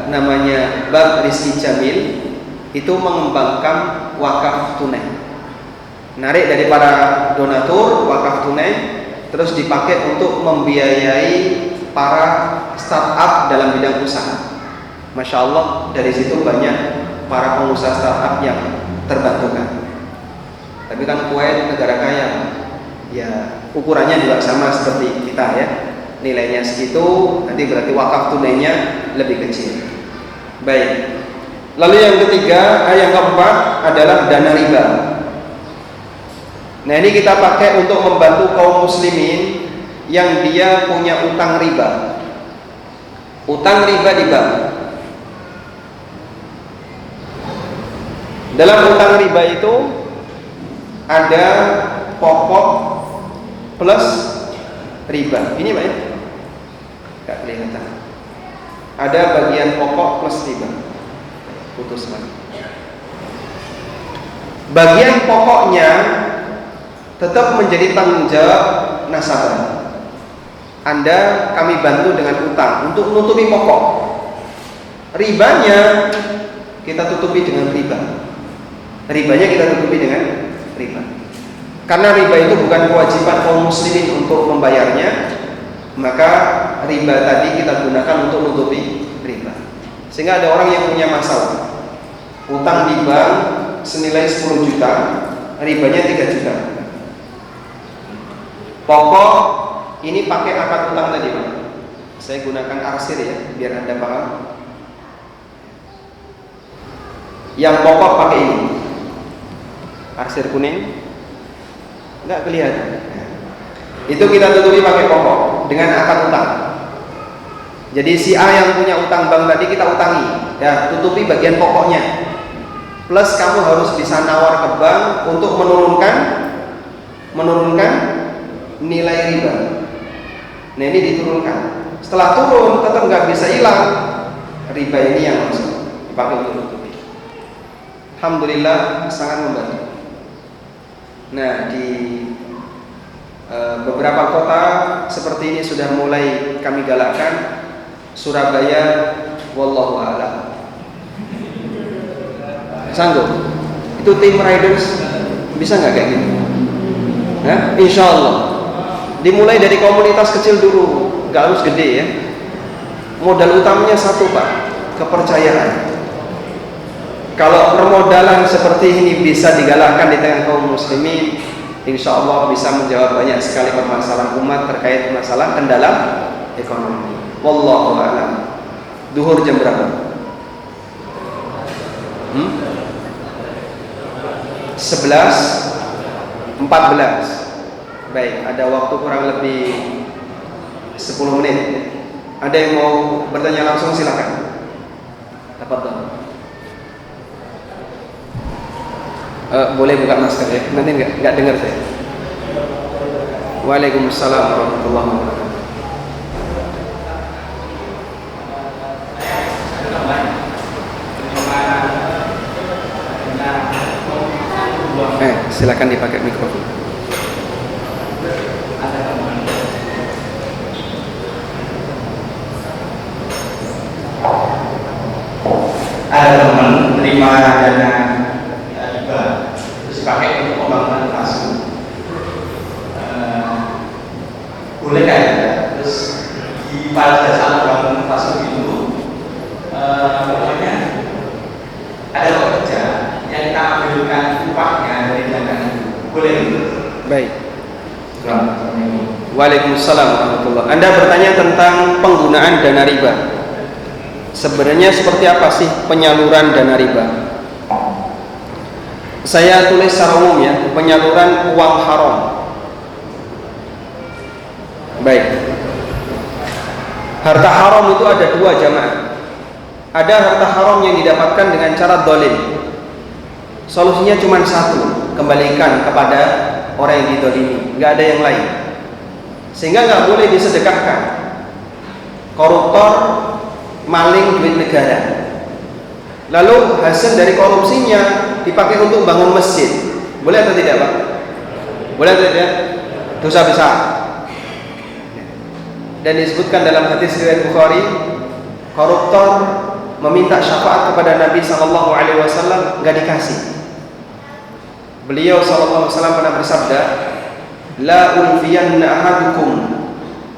namanya Bank Rizki Jamil, itu mengembangkan wakaf tunai. Narik dari para donatur wakaf tunai, terus dipakai untuk membiayai para startup dalam bidang usaha. Masya Allah, dari situ banyak para pengusaha startup yang terbantukan. Tapi kan Kuwait negara kaya, ya ukurannya juga sama seperti kita ya. Nilainya segitu, nanti berarti wakaf tunainya lebih kecil. Baik. Lalu yang ketiga, yang keempat adalah dana riba. Nah, ini kita pakai untuk membantu kaum muslimin yang dia punya utang riba. Utang riba di bank. Dalam utang riba itu ada pokok plus riba. Ini Pak ya? Enggak kelihatan. Ada bagian pokok plus riba. Putus lagi. Bagian pokoknya tetap menjadi tanggung jawab nasabah. Anda kami bantu dengan utang untuk menutupi pokok. Ribanya kita tutupi dengan riba. Ribanya kita tutupi dengan riba. Karena riba itu bukan kewajiban kaum muslimin untuk membayarnya, maka riba tadi kita gunakan untuk menutupi riba. Sehingga ada orang yang punya masalah, utang di bank senilai 10 juta, ribanya 3 juta. Pokok ini pakai akad utang tadi Pak. Saya gunakan arsir ya, biar Anda paham. Yang pokok pakai ini, arsir kuning, nggak kelihatan. Itu kita tutupi pakai pokok dengan akad utang. Jadi si A yang punya utang bank tadi kita utangi, ya tutupi bagian pokoknya. Plus kamu harus bisa nawar ke bank untuk menurunkan nilai riba. Nah ini diturunkan. Setelah turun tetap nggak bisa hilang, riba ini yang masuk dipakai untuk tutupi. Alhamdulillah sangat membantu. Nah di beberapa kota seperti ini sudah mulai kami galakkan. Surabaya, wallahu a'lam. Sanggup? Itu tim riders bisa nggak kayak gitu? Nah, insya Allah. Dimulai dari komunitas kecil dulu, nggak harus gede ya. Modal utamanya satu Pak, kepercayaan. Kalau permodalan seperti ini bisa digalakkan di tengah kaum muslimin, insya Allah bisa menjawab banyak sekali permasalahan umat terkait masalah kendala ekonomi. Wallahu a'lam. Duhur jam berapa? 11.14. Baik, ada waktu kurang lebih 10 menit. Ada yang mau bertanya langsung silakan. Tafadhol. Boleh buka masker ya, nanti nggak dengar saya. Waalaikumsalam warahmatullahi wabarakatuh. Silakan dipakai mikrofon. Ada teman terima dana riba terus pakai untuk pembangunan fasum, boleh kan ya? Terus di pada saat pembangunan fasum itu pokoknya ada pekerja yang kita ambilkan upahnya dari dana itu, boleh itu? Baik. Waalaikumsalam warahmatullahi. Anda bertanya tentang penggunaan dana riba. Sebenarnya seperti apa sih penyaluran dana riba? Saya tulis secara umum ya, penyaluran uang haram. Baik. Harta haram itu ada dua jamaah. Ada harta haram yang didapatkan dengan cara dolim. Solusinya cuma satu, kembalikan kepada orang yang didolimi, nggak ada yang lain. Sehingga nggak boleh disedekahkan. Koruptor maling duit negara, lalu hasil dari korupsinya dipakai untuk bangun masjid, boleh atau tidak Pak? Boleh atau tidak? Dosa besar. Dan disebutkan dalam hadis riwayat Bukhari, koruptor meminta syafaat kepada Nabi SAW, nggak dikasih. Beliau SAW pernah bersabda, la ulfiyanna ahadukum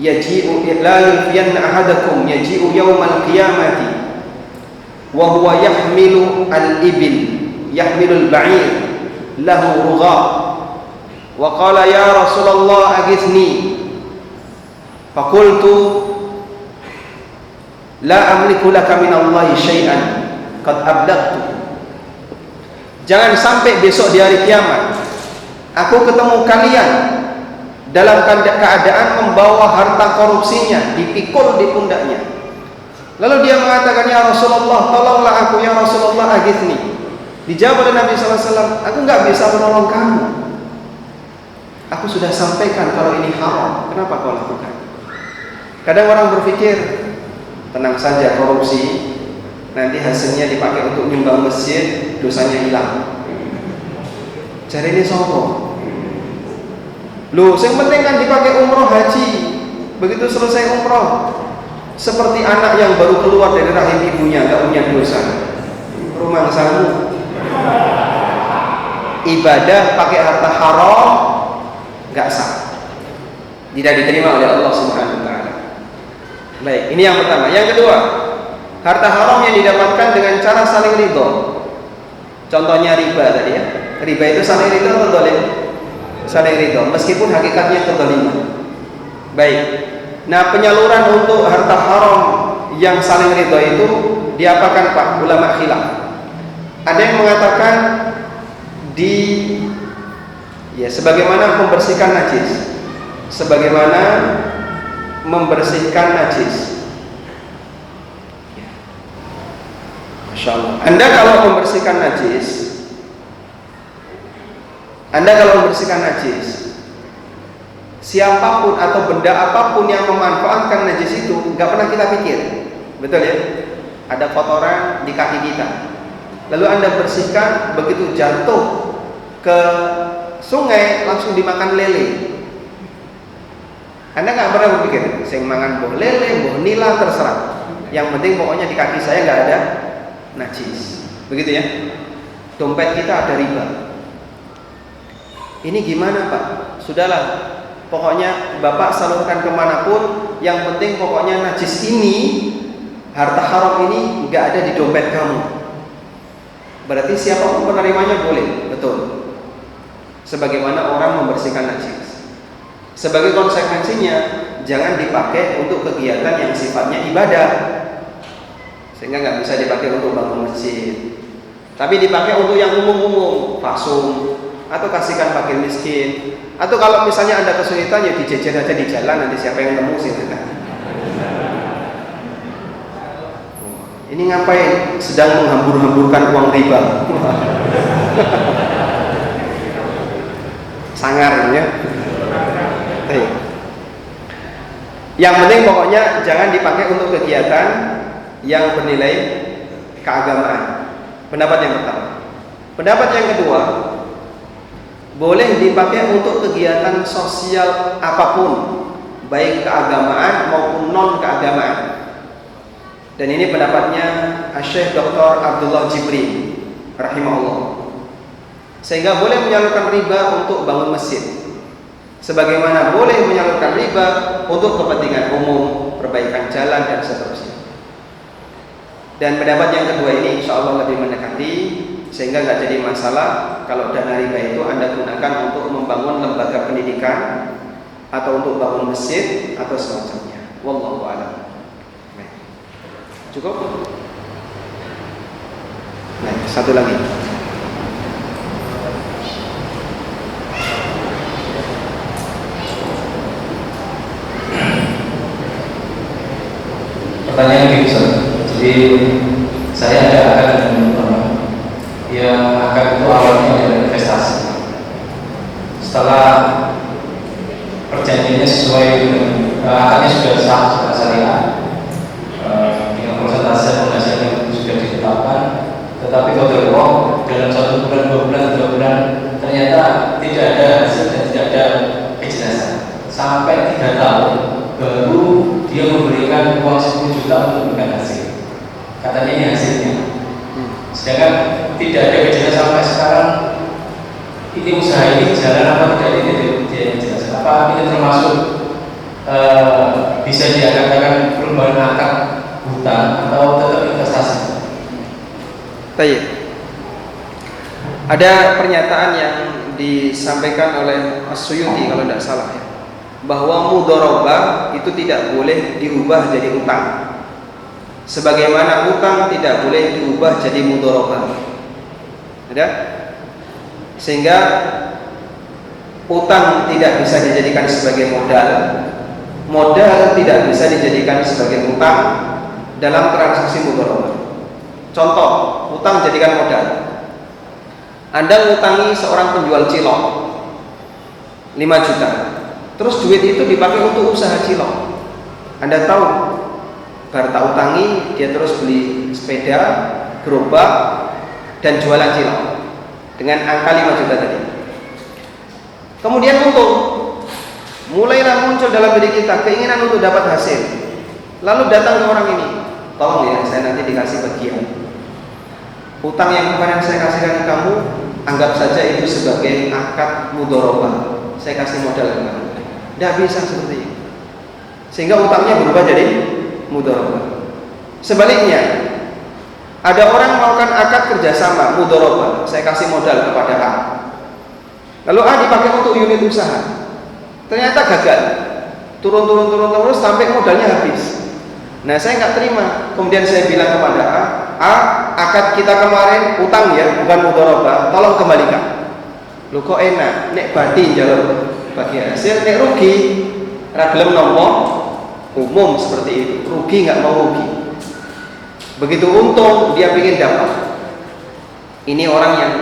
yaji'u yawmal qiyamati wa huwa yahmilu al-ibil yahmilu al-ba'ir lahu rugha wa qala ya Rasulullah aghithni faqultu la amliku laka min Allahi syai'an qad ablaghtu. Jangan sampai besok di hari kiamat aku ketemu kalian dalam keadaan membawa harta korupsinya dipikul di pundaknya. Lalu dia mengatakan, ya Rasulullah, tolonglah aku ya Rasulullah, aghithni. Dijawab oleh Nabi SAW, aku nggak bisa menolong kamu. Aku sudah sampaikan kalau ini haram, kenapa kau lakukan? Kadang orang berpikir, tenang saja korupsi, nanti hasilnya dipakai untuk nyumbang masjid, dosanya hilang. Jadi ini sombong. Loh, yang penting kan dipakai umroh haji. Begitu selesai umroh, seperti anak yang baru keluar dari rahim ibunya, nggak punya dosa. Rumangsamu ibadah pakai harta haram nggak sah, tidak diterima oleh Allah Subhanahu Wa Taala. Baik, ini yang pertama. Yang kedua, harta haram yang didapatkan dengan cara saling ridho. Contohnya riba tadi ya. Riba itu saling ridho atau dolim? Saling ridho, meskipun hakikatnya kedoliman. Baik. Nah, penyaluran untuk harta haram yang saling ridho itu diapakan Pak? Ulama khilaf. Ada yang mengatakan sebagaimana membersihkan najis, sebagaimana membersihkan najis. Masya Allah. Anda kalau membersihkan najis, siapapun atau benda apapun yang memanfaatkan najis itu nggak pernah kita pikir, betul ya? Ada kotoran di kaki kita, lalu Anda bersihkan, begitu jatuh ke sungai langsung dimakan lele. Anda nggak pernah berpikir, saya mangan boh lele, boh nila, terserah. Yang penting pokoknya di kaki saya nggak ada najis, begitu ya? Dompet kita ada riba. Ini gimana Pak? Sudahlah, pokoknya Bapak salurkan kemanapun, yang penting pokoknya najis ini, harta haram ini nggak ada di dompet kamu. Berarti siapapun penerimanya boleh, betul. Sebagaimana orang membersihkan najis. Sebagai konsekuensinya, jangan dipakai untuk kegiatan yang sifatnya ibadah, sehingga nggak bisa dipakai untuk bangun masjid. Tapi dipakai untuk yang umum-umum, fasum, atau kasihkan fakir miskin, atau kalau misalnya Anda kesulitan ya dijejer aja di jalan, nanti siapa yang nemu silakan. Ini ngapain? Sedang menghambur-hamburkan uang riba. Sangar ya. Yang penting pokoknya jangan dipakai untuk kegiatan yang bernilai keagamaan. Pendapat yang pertama. Pendapat yang kedua, boleh dipakai untuk kegiatan sosial apapun, baik keagamaan maupun non keagamaan. Dan ini pendapatnya Syekh Dr. Abdullah Jibri rahimahullah. Sehingga boleh menyalurkan riba untuk bangun masjid, sebagaimana boleh menyalurkan riba untuk kepentingan umum, perbaikan jalan dan seterusnya. Dan pendapat yang kedua ini insya Allah lebih mendekati, sehingga nggak jadi masalah kalau dana riba itu Anda gunakan untuk membangun lembaga pendidikan atau untuk bangun masjid atau semacamnya. Wallahu a'lam. Cukup? Nah, satu lagi. Pertanyaan ini Ustaz. Jadi saya ada akad dengan teman yang akad itu awalnya adalah investasi. Setelah perjanjiannya sesuai dengan akadnya sudah sah, sudah syariah, dengan persentase penghasilan yang sudah ditetapkan, tetapi qadarullah dalam 1 bulan, 2 bulan, 3 bulan ternyata tidak ada hasil dan tidak ada kejelasan. Sampai 3 tahun baru dia memberikan uang 10 juta untuk memberikan hasil. Katanya ini hasilnya. Sedangkan tidak ada kejelasan sampai sekarang ini usaha ini jalan apa tidak, ini tidak jelas. Apa ini termasuk bisa dikatakan perubahan akad hutang atau tetap investasi? Baik. Ada pernyataan yang disampaikan oleh As-Suyuti kalau tidak salah ya, bahwa mudharabah itu tidak boleh diubah jadi utang, sebagaimana utang tidak boleh diubah jadi mudharabah. Ada? Sehingga utang tidak bisa dijadikan sebagai modal, modal tidak bisa dijadikan sebagai utang dalam transaksi mudharabah. Contoh, utang jadikan modal. Anda ngutangi seorang penjual cilok 5 juta. Terus duit itu dipakai untuk usaha cilok. Anda tahu, baru tak utangi, dia terus beli sepeda, gerobak, dan jualan cilok dengan angka 5 juta tadi. Kemudian untung, mulailah muncul dalam diri kita keinginan untuk dapat hasil. Lalu datang ke orang ini, tolong ya, saya nanti dikasih bagian. Utang yang kemarin saya kasihkan ke kamu, anggap saja itu sebagai akad mudharabah. Saya kasih modal ke kamu. Tidak bisa seperti itu. Sehingga utangnya berubah jadi mudharabah. Sebaliknya, ada orang melakukan akad kerjasama mudharabah. Saya kasih modal kepada A. Lalu A dipakai untuk unit usaha. Ternyata gagal. Turun sampai modalnya habis. Nah, saya nggak terima. Kemudian saya bilang kepada A, akad kita kemarin utang ya, bukan mudharabah, tolong kembalikan. Lu kok enak, nek bati njaluk bagi hasil, nek rugi ra gelem nampa, umum seperti itu. Rugi nggak mau rugi. Begitu untung dia ingin dapat. Ini orang yang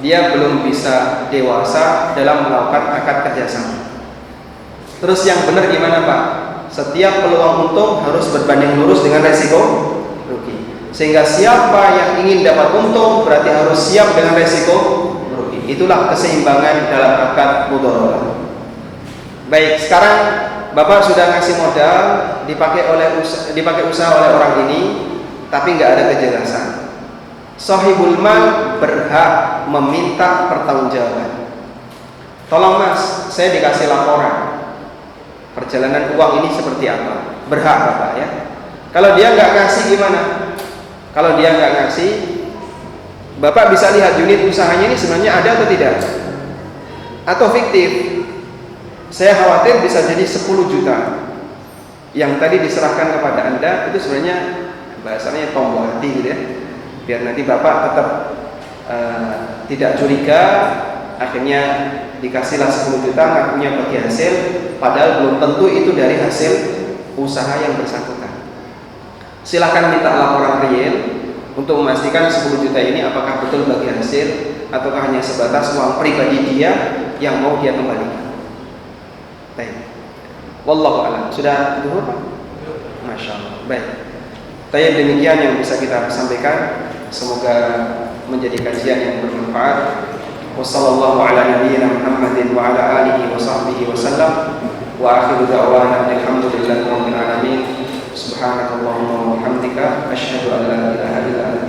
dia belum bisa dewasa dalam melakukan akad kerjasama. Terus yang benar gimana Pak? Setiap peluang untung harus berbanding lurus dengan resiko rugi. Sehingga siapa yang ingin dapat untung berarti harus siap dengan resiko rugi. Itulah keseimbangan dalam akad mudharabah. Baik, sekarang Bapak sudah ngasih modal, dipakai usaha oleh orang ini, tapi nggak ada kejelasan. Sahibul mal berhak meminta pertanggungjawaban. Tolong Mas, saya dikasih laporan perjalanan uang ini seperti apa. Berhak Bapak ya. Kalau dia nggak ngasih gimana? Kalau dia nggak ngasih, Bapak bisa lihat unit usahanya ini sebenarnya ada atau tidak, atau fiktif. Saya khawatir bisa jadi 10 juta yang tadi diserahkan kepada Anda itu sebenarnya bahasanya tombol hati gitu ya, biar nanti Bapak tetap tidak curiga. Akhirnya dikasihlah 10 juta, ngakunya bagi hasil, padahal belum tentu itu dari hasil usaha yang bersangkutan. Silahkan minta laporan real untuk memastikan 10 juta ini apakah betul bagi hasil ataukah hanya sebatas uang pribadi dia yang mau dia kembalikan. Baik. Wallahu a'lam. Sudah zuhur Pak? Masya Allah. Baik. Baik, demikian yang bisa kita sampaikan. Semoga menjadi kajian yang bermanfaat. Wassallallahu ala nabiyyina Muhammadin wa ala alihi wa sahbihi wa sallam. Wa akhiru da'wana alhamdulillahi rabbil alamin. Subhanakallahumma wa bihamdika asyhadu an la ilaha illa anta